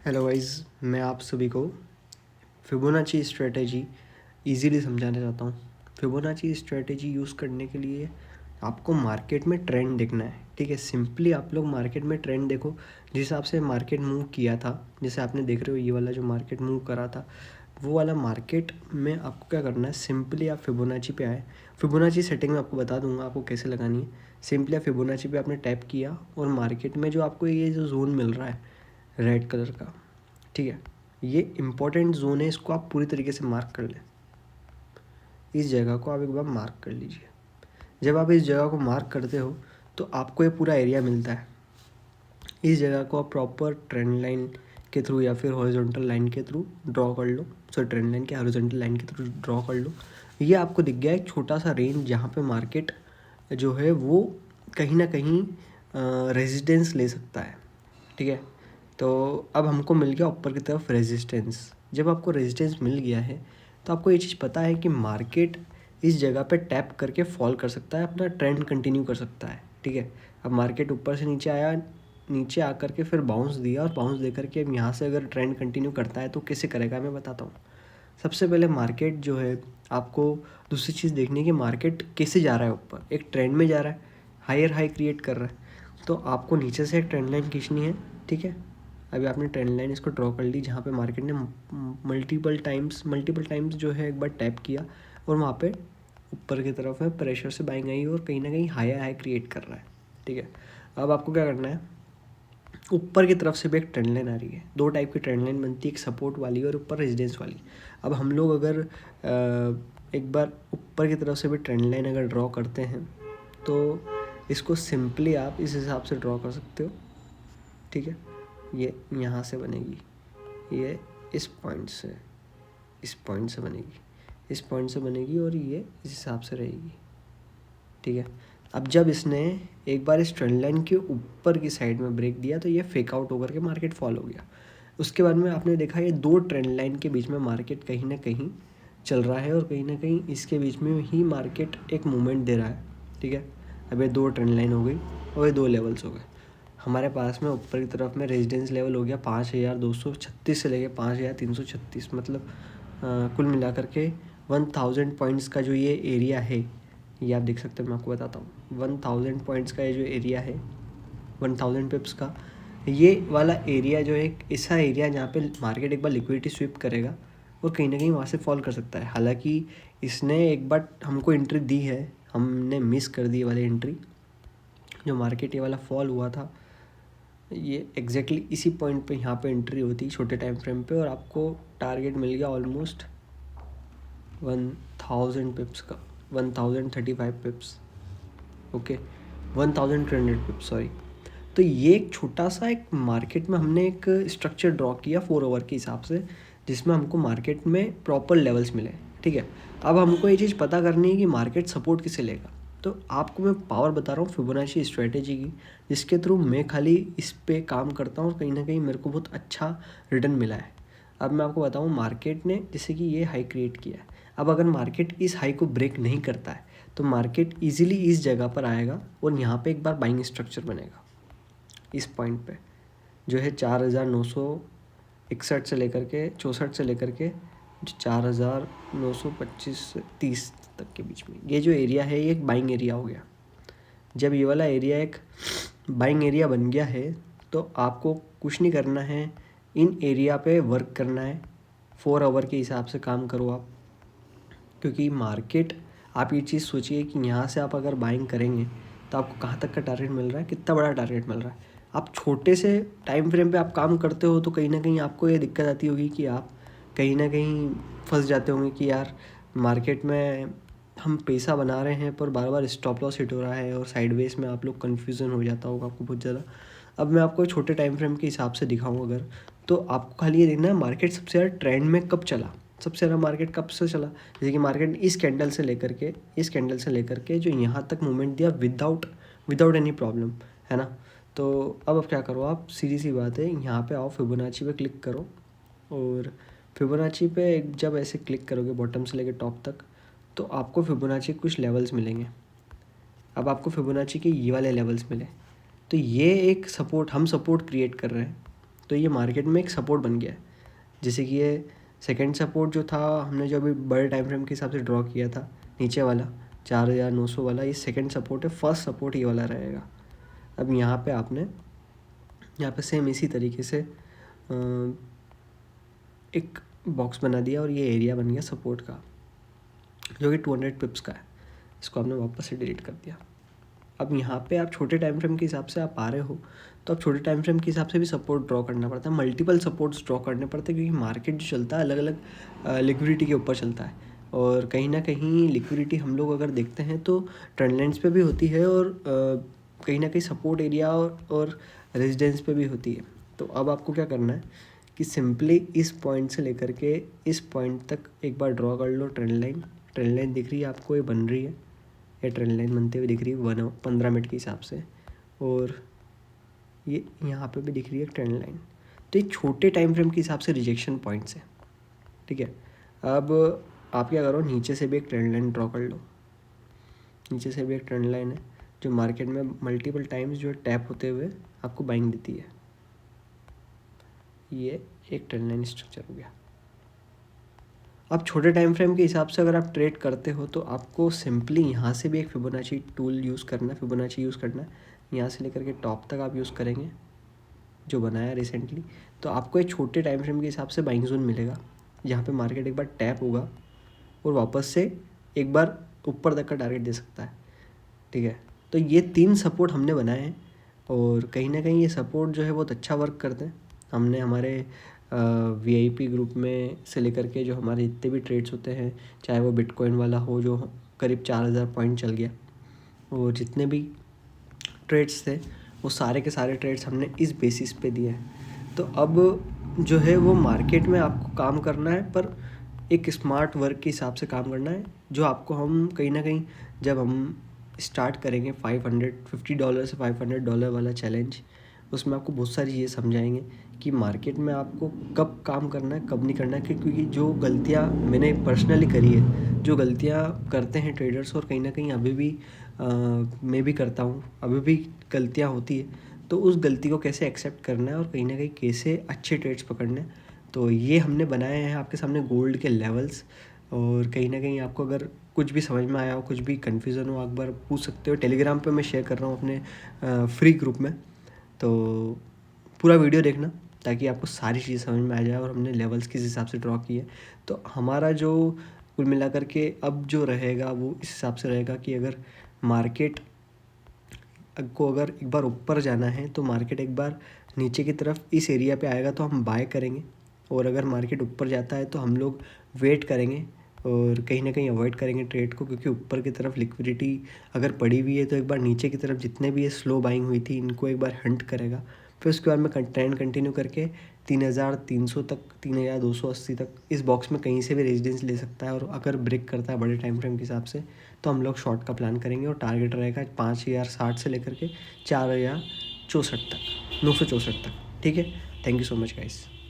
Hello guys, मैं आप सभी को फिबोनाची स्ट्रेटेजी इजीली समझाना चाहता हूँ। फिबोनाची स्ट्रेटेजी यूज़ करने के लिए आपको मार्केट में ट्रेंड देखना है। ठीक है, सिंपली आप लोग मार्केट में ट्रेंड देखो, जिस हिसाब से मार्केट मूव किया था। जैसे आपने देख रहे हो ये वाला जो मार्केट मूव करा था, वो वाला मार्केट में आपको क्या करना है, सिंपली आप फिबोनाची पे आए। फिबोनाची सेटिंग में आपको बता दूंगा आपको कैसे लगानी है। सिंपली आप फिबोनाची पे आपने टैप किया और मार्केट में जो आपको ये जो जोन मिल रहा है रेड कलर का, ठीक है, ये इम्पोर्टेंट जोन है, इसको आप पूरी तरीके से मार्क कर लें। इस जगह को आप एक बार मार्क कर लीजिए। जब आप इस जगह को मार्क करते हो तो आपको ये पूरा एरिया मिलता है। इस जगह को आप प्रॉपर ट्रेंड लाइन के थ्रू या फिर हॉरिजॉन्टल लाइन के थ्रू ड्रॉ कर लो। ट्रेंड लाइन के हॉरिजॉन्टल लाइन के थ्रू ड्रॉ कर लो। ये आपको दिख गया एक छोटा सा रेंज, जहाँ पे मार्केट जो है वो कहीं ना कहीं रेजिस्टेंस ले सकता है। ठीक है, तो अब हमको मिल गया ऊपर की तरफ रेजिस्टेंस। जब आपको रेजिस्टेंस मिल गया है तो आपको ये चीज़ पता है कि मार्केट इस जगह पे टैप करके फॉल कर सकता है, अपना ट्रेंड कंटिन्यू कर सकता है। ठीक है, अब मार्केट ऊपर से नीचे आया, नीचे आकर के फिर बाउंस दिया, और बाउंस दे करके अब यहाँ से अगर ट्रेंड कंटिन्यू करता है तो कैसे करेगा मैं बताता हूँ। सबसे पहले मार्केट जो है, आपको दूसरी चीज़ देखनी है कि मार्केट कैसे जा रहा है ऊपर। एक ट्रेंड में जा रहा है, हायर हाई क्रिएट कर रहा है, तो आपको नीचे से एक ट्रेंड लाइन खींचनी है। ठीक है, अभी आपने ट्रेंड लाइन इसको ड्रॉ कर ली, जहाँ पे मार्केट ने मल्टीपल टाइम्स जो है एक बार टैप किया और वहाँ पे ऊपर की तरफ है प्रेशर से बाइंग आई और कहीं ना कहीं हायर हाई क्रिएट कर रहा है। ठीक है, अब आपको क्या करना है, ऊपर की तरफ से भी एक ट्रेंड लाइन आ रही है। दो टाइप की ट्रेंड लाइन बनती है, एक सपोर्ट वाली और ऊपर रेजिडेंस वाली। अब हम लोग अगर एक बार ऊपर की तरफ से भी ट्रेंड लाइन अगर ड्रॉ करते हैं तो इसको सिंपली आप इस हिसाब से ड्रॉ कर सकते हो। ठीक है, ये यहाँ से बनेगी, ये इस पॉइंट से बनेगी, इस पॉइंट से बनेगी और ये इस हिसाब से रहेगी। ठीक है, अब जब इसने एक बार इस ट्रेंड लाइन के ऊपर की साइड में ब्रेक दिया तो ये फेक आउट होकर के मार्केट फॉल हो गया। उसके बाद में आपने देखा ये दो ट्रेंड लाइन के बीच में मार्केट कहीं ना कहीं चल रहा है और कहीं ना कहीं इसके बीच में ही मार्केट एक मूवमेंट दे रहा है। ठीक है, अब ये दो ट्रेंड लाइन हो गई और ये दो लेवल्स हो गए। हमारे पास में ऊपर की तरफ में रेजिडेंस लेवल हो गया 5236 से लेके 5336, मतलब कुल मिलाकर के 1000 पॉइंट्स का जो ये एरिया है, ये आप देख सकते हो। मैं आपको बताता हूँ, 1000 पॉइंट्स का ये जो एरिया है, 1000 पिप्स का ये वाला एरिया जो है एक ऐसा एरिया जहाँ पे मार्केट एक बार लिक्विडिटी स्वीप करेगा और कहीं ना कहीं वहाँ से फॉल कर सकता है। हालांकि इसने एक बार हमको एंट्री दी है, हमने मिस कर दी वाली एंट्री। जो मार्केट ये वाला फॉल हुआ था, ये एग्जैक्टली इसी पॉइंट पे यहाँ पे एंट्री होती छोटे टाइम फ्रेम पे, और आपको टारगेट मिल गया ऑलमोस्ट 1000 पिप्स का, 1035 पिप्स। Okay, 1200 पिप्स, sorry. तो ये एक छोटा सा एक मार्केट में हमने एक स्ट्रक्चर ड्रॉ किया 4 आवर के हिसाब से, जिसमें हमको मार्केट में प्रॉपर लेवल्स मिले। ठीक है, अब हमको ये चीज़ पता करनी है कि मार्केट सपोर्ट किसे लेगा। तो आपको मैं पावर बता रहा हूँ फिबोनाची स्ट्रेटेजी की, जिसके थ्रू मैं खाली इस पे काम करता हूँ और कहीं ना कहीं मेरे को बहुत अच्छा रिटर्न मिला है। अब मैं आपको बताऊँ, मार्केट ने जैसे कि ये हाई क्रिएट किया है, अब अगर मार्केट इस हाई को ब्रेक नहीं करता है तो मार्केट इजीली इस जगह पर आएगा और यहाँ पे एक बार बाइंग स्ट्रक्चर बनेगा। इस पॉइंट पे जो है 4961 से लेकर के 64 से लेकर के 4925 से 30 तक के बीच में ये जो एरिया है ये एक बाइंग एरिया हो गया। जब ये वाला एरिया एक बाइंग एरिया बन गया है तो आपको कुछ नहीं करना है, इन एरिया पे वर्क करना है। 4 आवर के हिसाब से काम करो आप, क्योंकि मार्केट, आप ये चीज़ सोचिए कि यहाँ से आप अगर बाइंग करेंगे तो आपको कहाँ तक का टारगेट मिल रहा है, कितना बड़ा टारगेट मिल रहा है। आप छोटे से टाइम फ्रेम पे आप काम करते हो तो कहीं ना कहीं आपको ये दिक्कत आती होगी कि आप कहीं ना कहीं फंस जाते होंगे कि यार मार्केट में हम पैसा बना रहे हैं पर बार बार स्टॉप लॉस हिट हो रहा है, और साइडवेज में आप लोग कन्फ्यूज़न हो जाता होगा आपको बहुत ज़्यादा। अब मैं आपको छोटे टाइम फ्रेम के हिसाब से दिखाऊँ अगर, तो आपको खाली ये देखना है मार्केट सबसे ज़्यादा ट्रेंड में कब चला, सबसे ज़्यादा मार्केट कब से चला। जैसे कि मार्केट इस कैंडल से लेकर के जो यहाँ तक मूवमेंट दिया विदाउट एनी प्रॉब्लम, है ना। तो अब क्या करो, आप सीधी सी बात है, यहाँ पे आओ, फिबोनाची पे क्लिक करो, और फिबोनाची पे जब ऐसे क्लिक करोगे बॉटम से लेकर टॉप तक तो आपको फिबोनाची के कुछ लेवल्स मिलेंगे। अब आपको फिबोनाची के ये वाले लेवल्स मिले तो ये एक सपोर्ट, हम सपोर्ट क्रिएट कर रहे हैं। तो ये मार्केट में एक सपोर्ट बन गया है। जैसे कि ये सेकंड सपोर्ट जो था हमने जो अभी बड़े टाइम फ्रेम के हिसाब से ड्रॉ किया था नीचे वाला 4,900 वाला, ये सेकंड सपोर्ट है। फर्स्ट सपोर्ट ये वाला रहेगा। अब यहाँ पे सेम इसी तरीके से एक बॉक्स बना दिया और ये एरिया बन गया सपोर्ट का, जो कि 200 पिप्स का है। इसको आपने वापस से डिलीट कर दिया। अब यहाँ पे आप छोटे टाइम फ्रेम के हिसाब से आप आ रहे हो, तो आप छोटे टाइम फ्रेम के हिसाब से भी सपोर्ट ड्रॉ करना पड़ता है, मल्टीपल सपोर्ट्स ड्रॉ करने पड़ते हैं, क्योंकि मार्केट जो चलता है अलग अलग लिक्विडिटी के ऊपर चलता है। और कहीं ना कहीं लिक्विडिटी हम लोग अगर देखते हैं तो ट्रेंड लाइन्स पे भी होती है, और कहीं ना कहीं सपोर्ट एरिया और रेजिडेंस पे भी होती है। तो अब आपको क्या करना है कि सिंपली इस पॉइंट से लेकर के इस पॉइंट तक एक बार ड्रॉ कर लो ट्रेंड लाइन दिख रही है आपको, ये बन रही है, ये ट्रेंड लाइन बनते हुए दिख रही है 15 मिनट के हिसाब से, और ये यहाँ पे भी दिख रही है ट्रेंड लाइन। तो ये छोटे टाइम फ्रेम के हिसाब से रिजेक्शन पॉइंट्स है, ठीक है। अब आप क्या करो, नीचे से भी एक ट्रेंड लाइन ड्रॉ कर लो। नीचे से भी एक ट्रेंड लाइन है जो मार्केट में मल्टीपल टाइम्स जो है टैप होते हुए आपको बाइंग देती है। ये एक ट्रेंड लाइन स्ट्रक्चर हो गया। अब छोटे टाइम फ्रेम के हिसाब से अगर आप ट्रेड करते हो तो आपको सिंपली यहाँ से भी एक फिबोनाची टूल यूज़ करना है, फिबोनाची यूज़ करना है। यहाँ से लेकर के टॉप तक आप यूज़ करेंगे जो बनाया रिसेंटली, तो आपको एक छोटे टाइम फ्रेम के हिसाब से बाइंग जोन मिलेगा, जहाँ पे मार्केट एक बार टैप होगा और वापस से एक बार ऊपर तक का टारगेट दे सकता है, ठीक है। तो ये 3 सपोर्ट हमने बनाए हैं, और कहीं ना कहीं ये सपोर्ट जो है बहुत अच्छा वर्क करते हैं। हमने हमारे VIP ग्रुप में से लेकर के जो हमारे जितने भी ट्रेड्स होते हैं, चाहे वो बिटकॉइन वाला हो जो करीब 4,000 पॉइंट चल गया, और जितने भी ट्रेड्स थे वो सारे के सारे ट्रेड्स हमने इस बेसिस पे दिए हैं। तो अब जो है वो मार्केट में आपको काम करना है, पर एक स्मार्ट वर्क के हिसाब से काम करना है, जो आपको हम कहीं ना कहीं जब हम स्टार्ट करेंगे $50 से $500 वाला चैलेंज, उसमें आपको बहुत सारी चीज़ें समझाएंगे कि मार्केट में आपको कब काम करना है कब नहीं करना है। क्योंकि जो गलतियाँ मैंने पर्सनली करी है, जो गलतियाँ करते हैं ट्रेडर्स, और कहीं ना कहीं अभी भी मैं भी करता हूँ, अभी भी गलतियाँ होती है, तो उस गलती को कैसे एक्सेप्ट करना है और कहीं ना कहीं कैसे अच्छे ट्रेड्स पकड़ने हैं। तो ये हमने बनाए हैं आपके सामने गोल्ड के लेवल्स, और कहीं ना कहीं आपको अगर कुछ भी समझ में आया हो, कुछ भी कन्फ्यूज़न हो, एक बार पूछ सकते हो। टेलीग्राम पे मैं शेयर कर रहा हूँ अपने फ्री ग्रुप में, तो पूरा वीडियो देखना ताकि आपको सारी चीज़ समझ में आ जाए, और हमने लेवल्स किस हिसाब से ड्रॉ किए। तो हमारा जो कुल मिलाकर के अब जो रहेगा वो इस हिसाब से रहेगा कि अगर मार्केट को अगर एक बार ऊपर जाना है तो मार्केट एक बार नीचे की तरफ इस एरिया पे आएगा तो हम बाय करेंगे, और अगर मार्केट ऊपर जाता है तो हम लोग वेट करेंगे और कहीं ना कहीं अवॉइड करेंगे ट्रेड को, क्योंकि ऊपर की तरफ लिक्विडिटी अगर पड़ी हुई है तो एक बार नीचे की तरफ जितने भी ये स्लो बाइंग हुई थी इनको एक बार हंट करेगा। फिर उसके बाद में ट्रेंड कंटिन्यू करके 3,300 तक, 3,280 तक इस बॉक्स में कहीं से भी रेजिडेंस ले सकता है, और अगर ब्रेक करता है बड़े टाइम फ्रेम के हिसाब से तो हम लोग शॉर्ट का प्लान करेंगे, और टारगेट रहेगा 5,060 से लेकर के 4,064 तक, 964 तक, ठीक है। Thank you so much guys.